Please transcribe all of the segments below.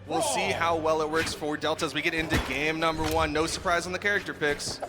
We'll see how well it works for Delta as we get into game number 1. No surprise on the character picks.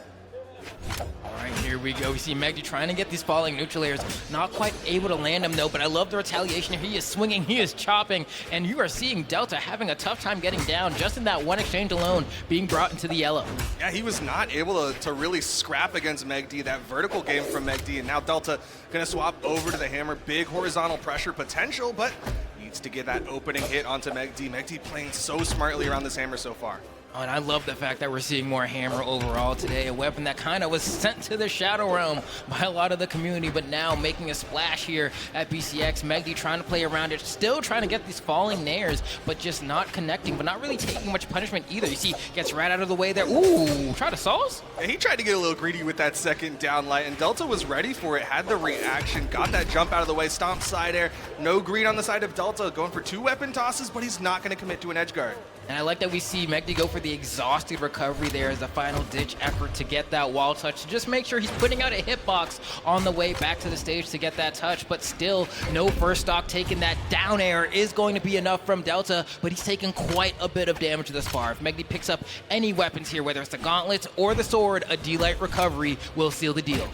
All right, here we go. We see MegD trying to get these falling neutral layers. Not quite able to land them, though, but I love the retaliation. He is swinging, he is chopping, and you are seeing Delta having a tough time getting down just in that one exchange alone, being brought into the yellow. Yeah, he was not able to really scrap against MegD. That vertical game from MegD, and now Delta going to swap over to the hammer. Big horizontal pressure potential, but needs to get that opening hit onto MegD. MegD playing so smartly around this hammer so far. Oh, and I love the fact that we're seeing more hammer overall today, a weapon that kind of was sent to the Shadow Realm by a lot of the community, but now making a splash here at BCX. MegD trying to play around it, still trying to get these falling nairs, but just not connecting, but not really taking much punishment either. You see, gets right out of the way there. Ooh, try to sauce? Yeah, he tried to get a little greedy with that second down light, and Delta was ready for it, had the reaction, got that jump out of the way, stomp side air. No green on the side of Delta, going for 2 weapon tosses, but he's not going to commit to an edge guard. And I like that we see MegD go for the exhausted recovery there as a final ditch effort to get that wall touch, to just make sure he's putting out a hitbox on the way back to the stage to get that touch, but still no first stock taken. That down air is going to be enough from Delta, but he's taken quite a bit of damage thus far. If MegD picks up any weapons here, whether it's the gauntlets or the sword, a D-Light recovery will seal the deal.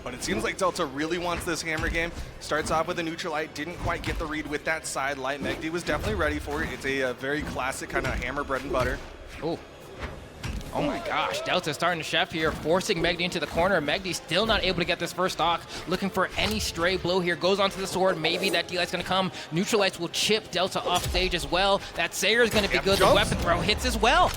But it seems like Delta really wants this hammer game. Starts off with a neutral light, didn't quite get the read with that side light. MegD was definitely ready for it. It's a very classic kind of hammer bread and butter. Oh my gosh, Delta starting to chef here, forcing MegD into the corner. MegD still not able to get this first stock, looking for any stray blow here. Goes onto the sword, maybe that D-Light's gonna come. Neutral lights will chip Delta off stage as well. That Sayer is gonna be good, the weapon throw hits as well.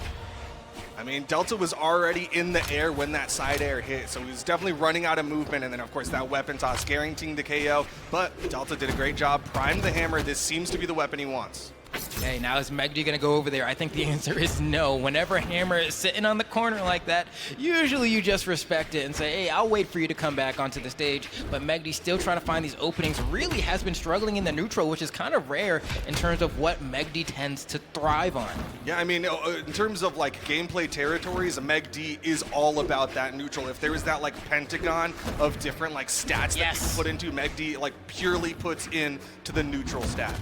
I mean, Delta was already in the air when that side air hit, so he was definitely running out of movement, and then of course that weapon toss guaranteeing the KO, but Delta did a great job, primed the hammer. This seems to be the weapon he wants. Okay, now is MegD gonna go over there? I think the answer is no. Whenever Hammer is sitting on the corner like that, usually you just respect it and say, hey, I'll wait for you to come back onto the stage. But MegD still trying to find these openings, really has been struggling in the neutral, which is kind of rare in terms of what MegD tends to thrive on. Yeah, I mean, in terms of like gameplay territories, MegD is all about that neutral. If there is that like pentagon of different like stats that you put into, MegD like purely puts in to the neutral stat.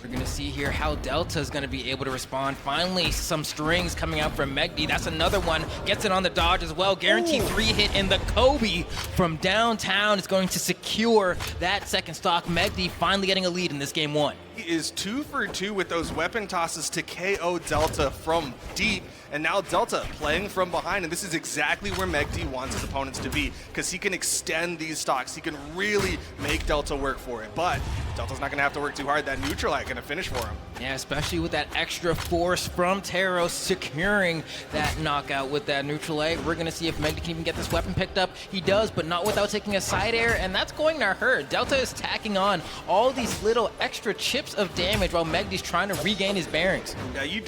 We're going to see here how Delta is going to be able to respond. Finally, some strings coming out from MegD. That's another one. Gets it on the dodge as well. Guaranteed 3 hit, and the Kobe from downtown is going to secure that second stock. MegD finally getting a lead in this game 1. He is 2 for 2 with those weapon tosses to KO Delta from deep, and now Delta playing from behind, and this is exactly where MegD wants his opponents to be, because he can extend these stocks. He can really make Delta work for it, but Delta's not going to have to work too hard. That neutral light going to finish for him. Yeah, especially with that extra force from Teros securing that knockout with that neutral light. We're going to see if MegD can even get this weapon picked up. He does, but not without taking a side air, and that's going to hurt. Delta is tacking on all these little extra chips of damage while MegD's trying to regain his bearings. Yeah, you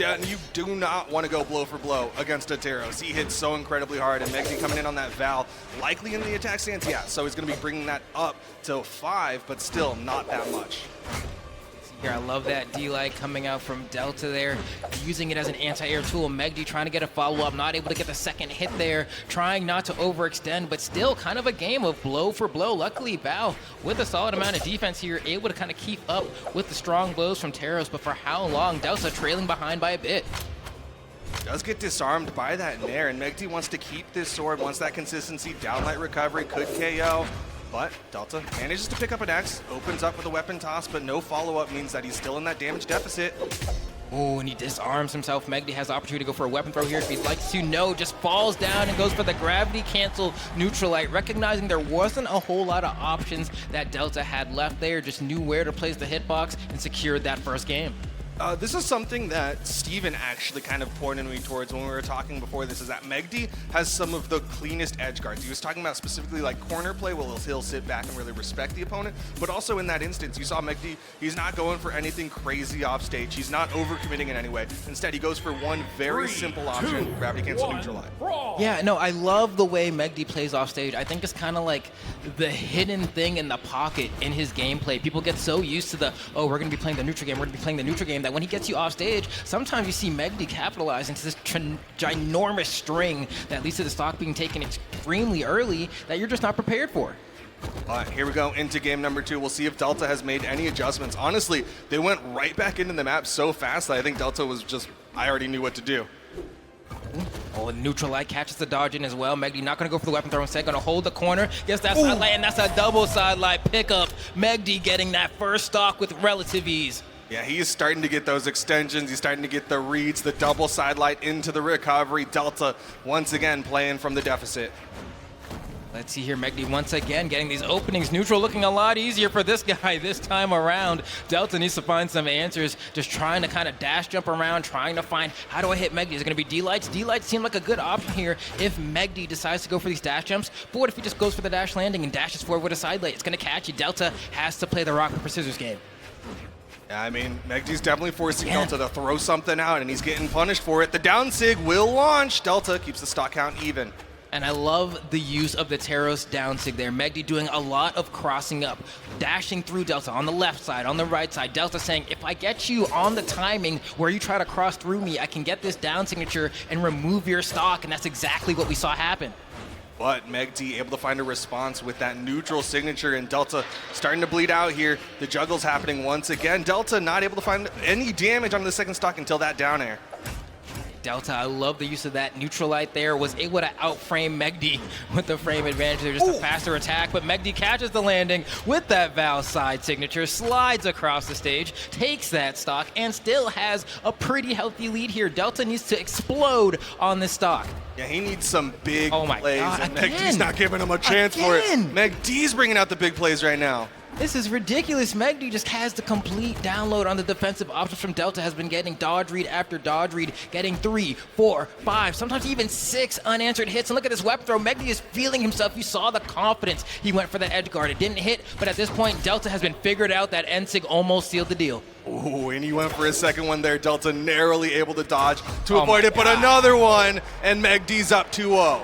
do not want to go blow for blow against a Teros. He hits so incredibly hard, and MegD coming in on that Val, likely in the attack stance, yeah, so he's going to be bringing that up to 5, but still not that much. Here, I love that D-Light coming out from Delta there, using it as an anti-air tool. MegD trying to get a follow-up, not able to get the second hit there, trying not to overextend, but still kind of a game of blow for blow. Luckily, Bao, with a solid amount of defense here, able to kind of keep up with the strong blows from Teros, but for how long? Delta trailing behind by a bit. Does get disarmed by that Nair, and MegD wants to keep this sword, wants that consistency, downlight recovery, could KO. But Delta manages to pick up an X, opens up with a weapon toss, but no follow-up means that he's still in that damage deficit. Oh, and he disarms himself. MegD has the opportunity to go for a weapon throw here if he'd like to. No, just falls down and goes for the gravity cancel neutral light, recognizing there wasn't a whole lot of options that Delta had left there, just knew where to place the hitbox and secured that first game. This is something that Steven actually kind of pointed me towards when we were talking before this, is that MegD has some of the cleanest edge guards. He was talking about specifically like corner play, where he'll sit back and really respect the opponent, but also in that instance, you saw MegD, he's not going for anything crazy off stage. He's not overcommitting in any way. Instead, he goes for one very simple option, gravity cancel neutral light. Yeah, no, I love the way MegD plays off stage. I think it's kind of like the hidden thing in the pocket in his gameplay. People get so used to the, oh, we're going to be playing the neutral game, we're going to be playing the neutral game, that when he gets you off stage, sometimes you see MegD capitalize into this ginormous string that leads to the stock being taken extremely early that you're just not prepared for. Here we go into game number 2. We'll see if Delta has made any adjustments. Honestly, they went right back into the map so fast that I think Delta was just, I already knew what to do. Oh, neutral light catches the dodge in as well. MegD not going to go for the weapon throw instead, going to hold the corner. Gets that side light, and that's a double side light pickup. MegD getting that first stock with relative ease. Yeah, he's starting to get those extensions. He's starting to get the reads, the double side light into the recovery. Delta once again playing from the deficit. Let's see here, MegD once again getting these openings. Neutral looking a lot easier for this guy this time around. Delta needs to find some answers, just trying to kind of dash jump around, trying to find, how do I hit MegD? Is it going to be D-Lights? D-Lights seem like a good option here if MegD decides to go for these dash jumps. But what if he just goes for the dash landing and dashes forward with a side light? It's going to catch you. Delta has to play the rock, paper, scissors game. Yeah, I mean, MegD's definitely forcing Delta to throw something out, and he's getting punished for it. The down sig will launch. Delta keeps the stock count even. And I love the use of the Teros down sig there. MegD doing a lot of crossing up, dashing through Delta on the left side, on the right side. Delta saying, if I get you on the timing where you try to cross through me, I can get this down signature and remove your stock, and that's exactly what we saw happen. But MegD able to find a response with that neutral signature, and Delta starting to bleed out here. The juggle's happening once again. Delta not able to find any damage on the second stock until that down air. Delta, I love the use of that neutral light there, was able to outframe MegD with the frame advantage there, just a faster attack, but MegD catches the landing with that Val side signature, slides across the stage, takes that stock, and still has a pretty healthy lead here. Delta needs to explode on this stock. Yeah, he needs some big plays, God, and again. MegD's not giving him a chance for it. MegD's bringing out the big plays right now. This is ridiculous. MegD just has the complete download on the defensive options from Delta, has been getting dodge read after dodge read, getting 3, 4, 5, sometimes even 6 unanswered hits. And look at this weapon throw. MegD is feeling himself. You saw the confidence. He went for the edge guard. It didn't hit, but at this point, Delta has been figured out. That N-Sig almost sealed the deal. Ooh, and he went for his second one there. Delta narrowly able to dodge to avoid it, but another one, and MegD's up 2-0.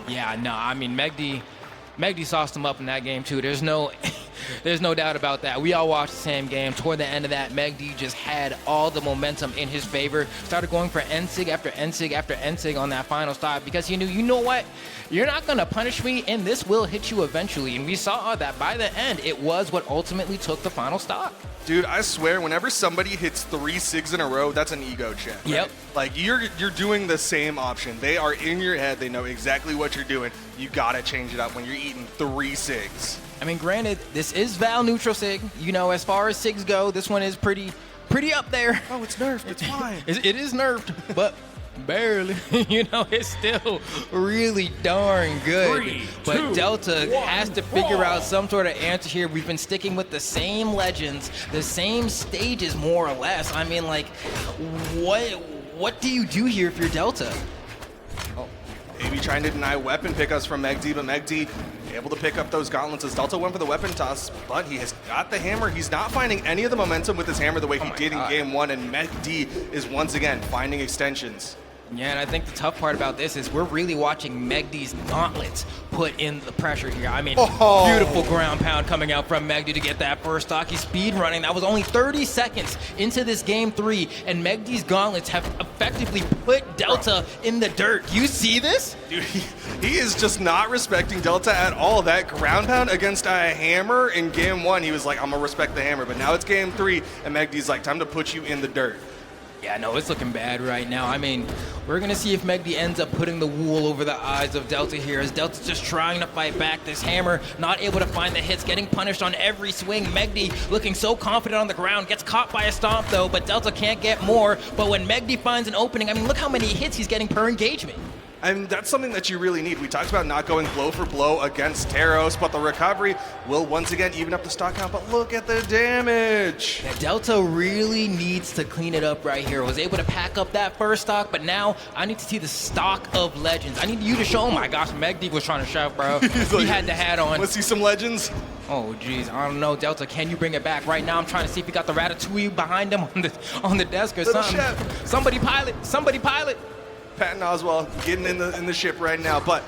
Yeah, no, I mean, MegD sauced him up in that game, too. There's no doubt about that. We all watched the same game. Toward the end of that, MegD just had all the momentum in his favor. Started going for N-Sig after N-Sig after N-Sig on that final stop because he knew, you know what? You're not going to punish me, and this will hit you eventually. And we saw that by the end, it was what ultimately took the final stop. Dude, I swear, whenever somebody hits 3 SIGs in a row, that's an ego check. Right? Yep. Like, you're doing the same option. They are in your head. They know exactly what you're doing. You got to change it up when you're eating 3 SIGs. I mean, granted, this is Val neutral SIG. You know, as far as SIGs go, this one is pretty up there. Oh, it's nerfed. It's fine. It is nerfed, but barely. You know, it's still really darn good. 3, but 2, Delta 1, has to figure out some sort of answer here. We've been sticking with the same legends, the same stages, more or less. I mean, like, what do you do here if you're Delta? Oh, maybe trying to deny weapon pickups from MegD, but MegD able to pick up those gauntlets as Delta went for the weapon toss, but he has got the hammer. He's not finding any of the momentum with his hammer the way he did in game 1, and MegD is once again finding extensions. Yeah, and I think the tough part about this is we're really watching MegD's gauntlets put in the pressure here. I mean, beautiful ground pound coming out from MegD to get that first stock. He's speed running. That was only 30 seconds into this game 3, and MegD's gauntlets have effectively put Delta in the dirt. You see this? Dude, he is just not respecting Delta at all. That ground pound against a hammer in game 1, he was like, I'm gonna respect the hammer, but now it's game 3, and MegD's like, time to put you in the dirt. Yeah, no, it's looking bad right now. I mean, we're going to see if MegD ends up putting the wool over the eyes of Delta here, as Delta's just trying to fight back. This hammer not able to find the hits, getting punished on every swing. MegD looking so confident on the ground, gets caught by a stomp though, but Delta can't get more. But when MegD finds an opening, I mean, look how many hits he's getting per engagement. And that's something that you really need. We talked about not going blow for blow against Teros, but the recovery will once again even up the stock count, but look at the damage. Yeah, Delta really needs to clean it up right here. Was able to pack up that first stock, but now I need to see the stock of legends. I need you to show, oh my gosh, MegD was trying to shout, bro. He had the hat on. Let's see some legends. Oh, geez, I don't know, Delta, can you bring it back? Right now, I'm trying to see if he got the Ratatouille behind him on the desk or Little something. chef. Somebody pilot. Patton Oswalt getting in the ship right now, but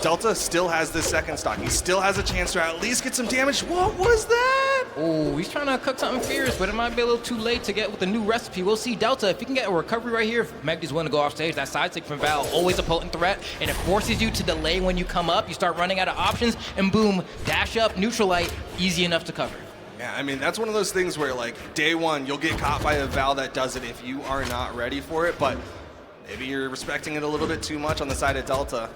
Delta still has this second stock. He still has a chance to at least get some damage. What was that? Oh, he's trying to cook something fierce, but it might be a little too late to get with the new recipe. We'll see Delta, if he can get a recovery right here, if MegD's willing to go off stage, that side stick from Val, always a potent threat, and it forces you to delay when you come up. You start running out of options, and boom, dash up, neutral light, easy enough to cover. Yeah, I mean, that's one of those things where, like, day one, you'll get caught by a Val that does it if you are not ready for it, but maybe you're respecting it a little bit too much on the side of Delta.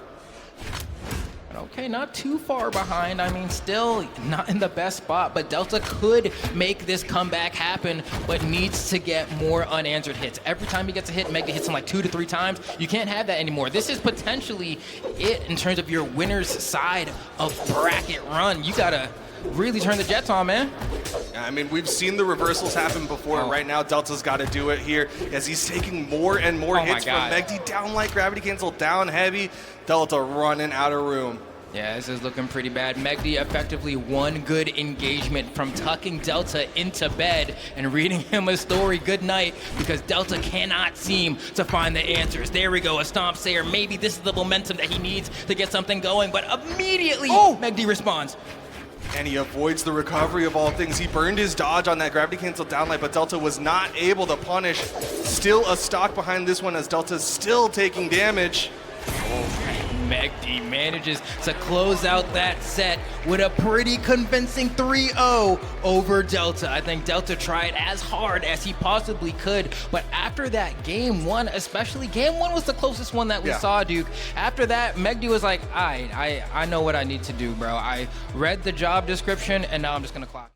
Okay, not too far behind. I mean, still not in the best spot, but Delta could make this comeback happen, but needs to get more unanswered hits. Every time he gets a hit, MegD hits him like 2 to 3 times. You can't have that anymore. This is potentially it in terms of your winner's side of bracket run. You gotta really turn the jets on, man. I mean, we've seen the reversals happen before. Right now, Delta's got to do it here as he's taking more and more hits from MegD. Down light, gravity cancel, down heavy. Delta running out of room. Yeah, this is looking pretty bad. MegD effectively one good engagement from tucking Delta into bed and reading him a story good night, because Delta cannot seem to find the answers. There we go, a Stomp Sayer. Maybe this is the momentum that he needs to get something going, but immediately MegD responds. And he avoids the recovery of all things. He burned his dodge on that gravity cancel downlight, but Delta was not able to punish. Still a stock behind this one as Delta's still taking damage. MegD manages to close out that set with a pretty convincing 3-0 over Delta. I think Delta tried as hard as he possibly could, but after that game one, especially game one was the closest one that we saw, Duke. After that, MegD was like, I know what I need to do, bro. I read the job description and now I'm just gonna clock.